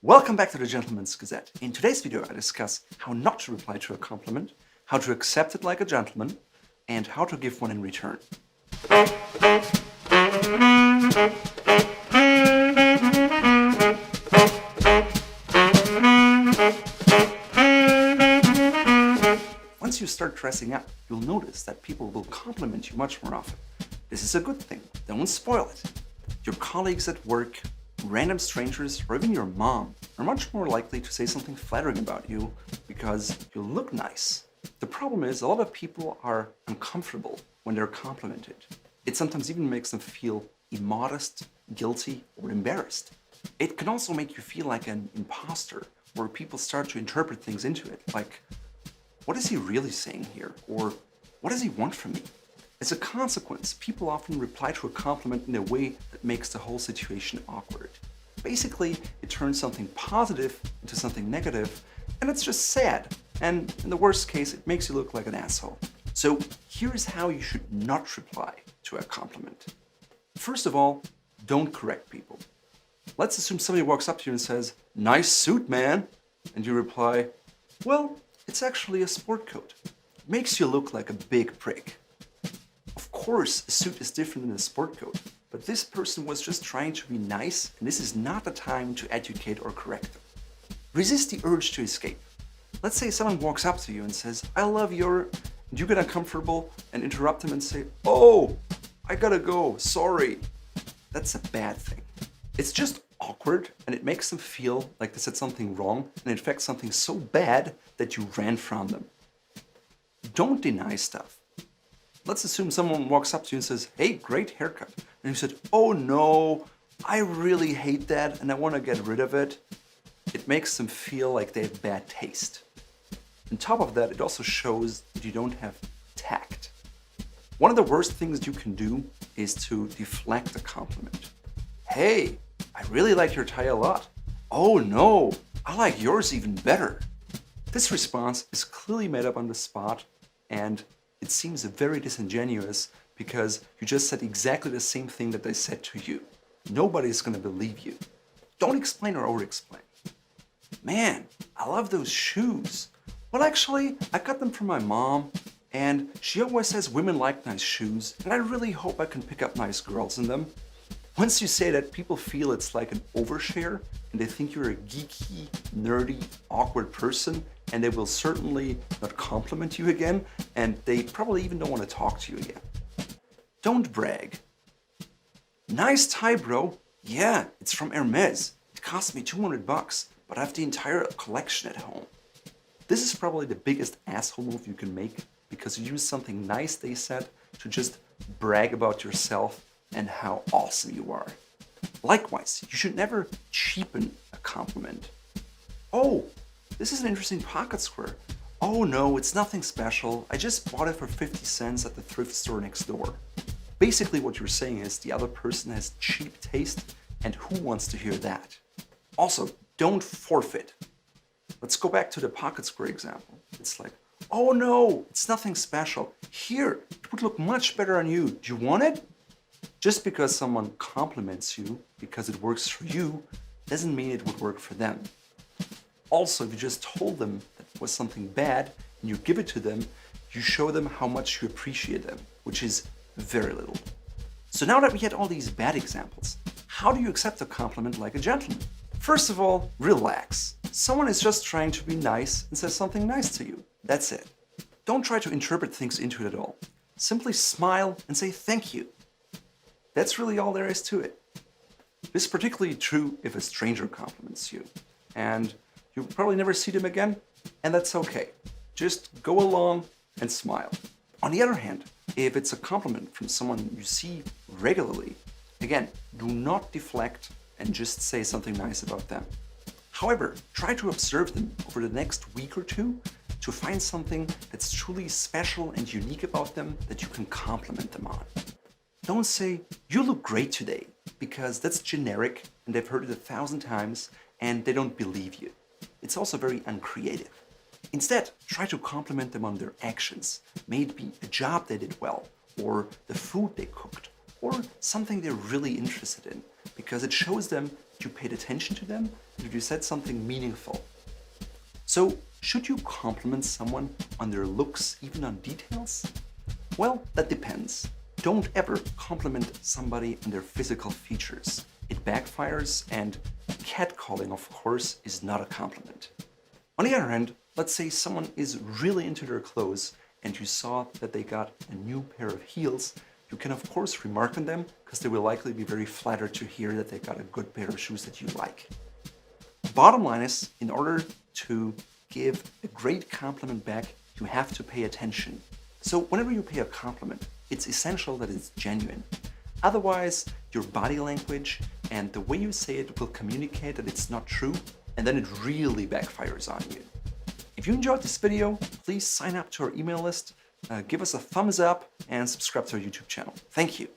Welcome back to the Gentleman's Gazette. In today's video, I discuss how not to reply to a compliment, how to accept it like a gentleman, and how to give one in return. Once you start dressing up, you'll notice that people will compliment you much more often. This is a good thing. Don't spoil it. Your colleagues at work, random strangers, or even your mom are much more likely to say something flattering about you because you look nice. The problem is a lot of people are uncomfortable when they're complimented. It sometimes even makes them feel immodest, guilty, or embarrassed. It can also make you feel like an imposter, where people start to interpret things into it, like, what is he really saying here? Or what does he want from me? As a consequence, people often reply to a compliment in a way that makes the whole situation awkward. Basically, it turns something positive into something negative, and it's just sad. And in the worst case, it makes you look like an asshole. So here's how you should not reply to a compliment. First of all, don't correct people. Let's assume somebody walks up to you and says, "Nice suit, man." And you reply, "Well, it's actually a sport coat." It makes you look like a big prick. Of course, a suit is different than a sport coat, but this person was just trying to be nice, and this is not the time to educate or correct them. Resist the urge to escape. Let's say someone walks up to you and says, "I love your," and you get uncomfortable and interrupt them and say, "Oh, I gotta go, sorry." That's a bad thing. It's just awkward, and it makes them feel like they said something wrong, and in fact something so bad that you ran from them. Don't deny stuff. Let's assume someone walks up to you and says, "Hey, great haircut." And you said, "Oh no, I really hate that and I want to get rid of it." It makes them feel like they have bad taste. On top of that, it also shows that you don't have tact. One of the worst things you can do is to deflect a compliment. "Hey, I really like your tie a lot." "Oh no, I like yours even better." This response is clearly made up on the spot, and it seems very disingenuous because you just said exactly the same thing that they said to you. Nobody's going to believe you. Don't explain or over-explain. "Man, I love those shoes. Well, actually, I got them from my mom, and she always says women like nice shoes, and I really hope I can pick up nice girls in them." Once you say that, people feel it's like an overshare, and they think you're a geeky, nerdy, awkward person, and they will certainly not compliment you again, and they probably even don't want to talk to you again. Don't brag. "Nice tie, bro. Yeah, it's from Hermes. It cost me $200, but I have the entire collection at home." This is probably the biggest asshole move you can make, because you use something nice they said to just brag about yourself and how awesome you are. Likewise, you should never cheapen a compliment. "Oh, this is an interesting pocket square." "Oh no, it's nothing special. I just bought it for 50 cents at the thrift store next door." Basically what you're saying is the other person has cheap taste, and who wants to hear that? Also, don't forfeit. Let's go back to the pocket square example. It's like, "Oh no, it's nothing special. Here, it would look much better on you. Do you want it?" Just because someone compliments you because it works for you doesn't mean it would work for them. Also, if you just told them that it was something bad and you give it to them, you show them how much you appreciate them, which is very little. So now that we had all these bad examples, how do you accept a compliment like a gentleman? First of all, relax. Someone is just trying to be nice and says something nice to you. That's it. Don't try to interpret things into it at all. Simply smile and say thank you. That's really all there is to it. This is particularly true if a stranger compliments you, and you'll probably never see them again, and that's okay. Just go along and smile. On the other hand, if it's a compliment from someone you see regularly, again, do not deflect and just say something nice about them. However, try to observe them over the next week or two to find something that's truly special and unique about them that you can compliment them on. Don't say, "You look great today," because that's generic and they've heard it 1,000 times and they don't believe you. It's also very uncreative. Instead, try to compliment them on their actions. May it be a job they did well, or the food they cooked, or something they're really interested in, because it shows them you paid attention to them, and that you said something meaningful. So, should you compliment someone on their looks, even on details? Well, that depends. Don't ever compliment somebody on their physical features. It backfires, and catcalling, of course, is not a compliment. On the other hand, let's say someone is really into their clothes and you saw that they got a new pair of heels. You can of course remark on them because they will likely be very flattered to hear that they got a good pair of shoes that you like. Bottom line is, in order to give a great compliment back, you have to pay attention. So whenever you pay a compliment, it's essential that it's genuine. Otherwise, your body language and the way you say it will communicate that it's not true, and then it really backfires on you. If you enjoyed this video, please sign up to our email list, give us a thumbs up, and subscribe to our YouTube channel. Thank you.